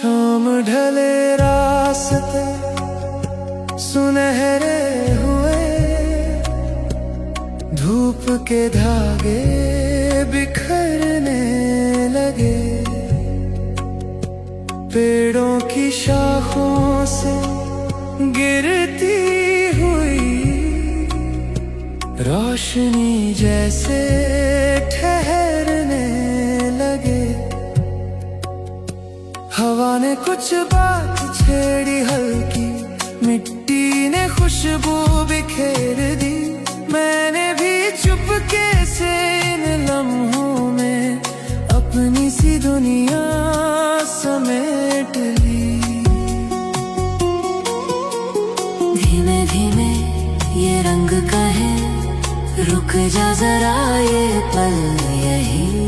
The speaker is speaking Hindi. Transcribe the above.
शाम ढले रास्ते सुनहरे हुए, धूप के धागे बिखरने लगे। पेड़ों की शाखों से गिरती हुई रोशनी जैसे ठहरने लगे। हवा ने कुछ बात छेड़ी हल्की, मिट्टी ने खुशबू बिखेर दी। मैंने भी चुपके से इन लम्हों में अपनी सी दुनिया समेट ली। धीमे धीमे ये रंग कहे, रुक जा जरा ये पल यही